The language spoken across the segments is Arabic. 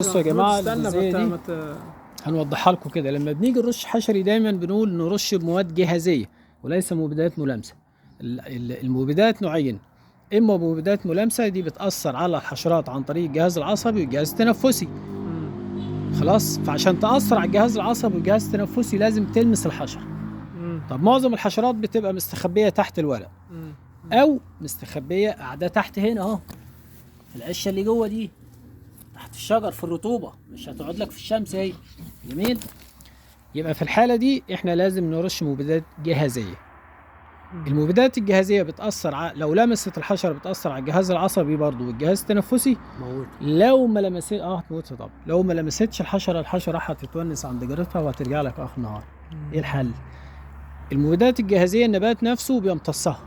بصوا يا جماعه استنى الجزئيه دي هنوضحها لكم كده. لما بنيجي نرش حشري دايما بنقول نرش بمواد جاهزيه وليس مبيدات ملامسه. المبيدات نوعين، اما مبيدات ملامسه دي بتاثر على الحشرات عن طريق الجهاز العصبي والجهاز التنفسي. خلاص، فعشان تاثر على الجهاز العصبي والجهاز التنفسي لازم تلمس الحشره. طب معظم الحشرات بتبقى مستخبيه تحت الورق او مستخبيه قاعده تحت هنا اهو في العشه اللي جوه دي تحت الشجر في الرطوبة، مش هتقعد لك في الشمس هي. جميل. يبقى في الحالة دي احنا لازم نرش مبيدات جهازية. المبيدات الجهازية بتأثر لو لمست الحشرة بتأثر على الجهاز العصبي برضه والجهاز التنفسي. لو ما لمست هتموتها طبعا. لو ما لمستش الحشرة هتتونس عند جارتها وهترجع لك آخر النهار. ايه الحل؟ المبيدات الجهازية النبات نفسه بيمتصها.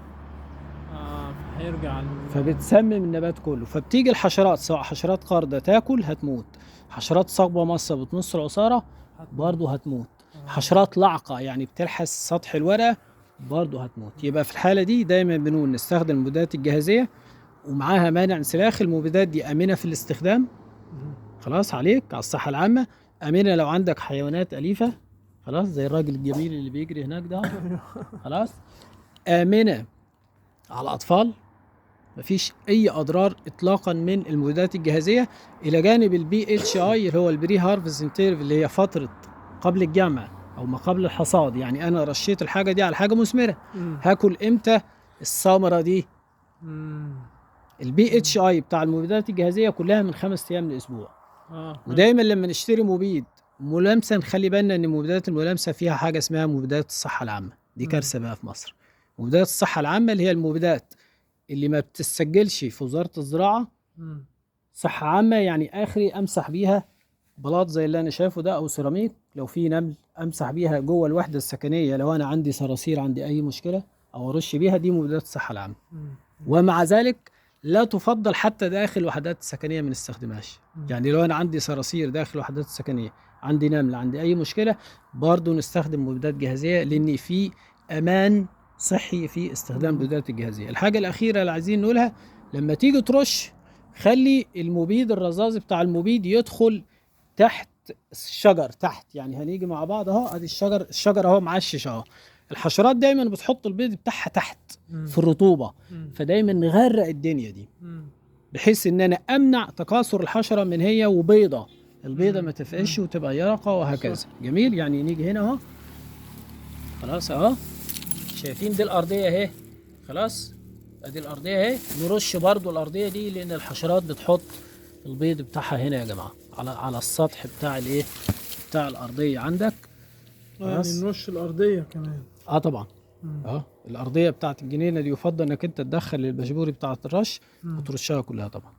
هيرجع فبتسمم النبات كله، فبتيجي الحشرات سواء حشرات قاردة تاكل هتموت، حشرات صاغبة مصة بتنص العصارة برضه هتموت، حشرات لعقة يعني بتلحس سطح الورقة برضه هتموت. يبقى في الحالة دي دايما بنقول نستخدم المبيدات الجاهزية ومعاها مانع انسلاخ. المبيدات دي آمنة في الاستخدام، خلاص عليك على الصحة العامة، آمنة لو عندك حيوانات أليفة، خلاص زي الراجل الجميل اللي بيجري هناك ده، خلاص، آمنة على الأطفال، مفيش اي اضرار اطلاقا من المبيدات الجاهزيه، الى جانب البي اتش اي اللي هو البري هارفست انترفال اللي هي فتره قبل الجمع او ما قبل الحصاد. يعني انا رشيت الحاجه دي على حاجه مثمره، هاكل امتى الثمره دي؟ البي اتش اي بتاع المبيدات الجاهزيه كلها من 5 ايام لاسبوع. ودايما لما نشتري مبيد ملامسه نخلي بالنا ان المبيدات الملامسه فيها حاجه اسمها مبيدات الصحه العامه. دي كارثه بقى في مصر. مبيدات الصحه العامه اللي هي المبيدات اللي ما بتسجلش في وزارة الزراعة صحة عامة، يعني آخري أمسح بيها بلاط زي اللي أنا شايفه ده أو سيراميك، لو في نمل أمسح بيها جوه الوحدة السكنية، لو أنا عندي صراصير عندي أي مشكلة أو أرش بيها، دي مبيدات الصحة العامة. ومع ذلك لا تفضل حتى داخل الوحدات السكنية ما نستخدمهاش. يعني لو أنا عندي صراصير داخل الوحدات السكنية، عندي نمل، عندي أي مشكلة، برضو نستخدم مبيدات جاهزية لأن في أمان صحي في استخدام المبيدات الجاهزية. الحاجة الأخيرة اللي عايزين نقولها، لما تيجي ترش خلي المبيد الرذاذ بتاع المبيد يدخل تحت الشجر تحت. يعني هنيجي مع بعض اهو، ادي الشجر اهو معشش اهو. الحشرات دايما بتحط البيض بتاعها تحت في الرطوبة، فدايما نغرق الدنيا دي بحيث ان انا امنع تكاثر الحشرة من هي وبيضة، البيضة ما تفقش وتبقى يرقة وهكذا. جميل. يعني نيجي هنا اهو، خلاص اهو، شايفين دي الارضيه اهي، خلاص ادي الارضيه اهي، نرش برضو الارضيه دي لان الحشرات بتحط البيض بتاعها هنا يا جماعه على السطح بتاع الايه، بتاع الارضيه عندك. يعني نرش الارضيه كمان. طبعا. الارضيه بتاعت الجنينه دي يفضل انك انت تدخل البشبوري بتاعت الرش وترشها كلها طبعا.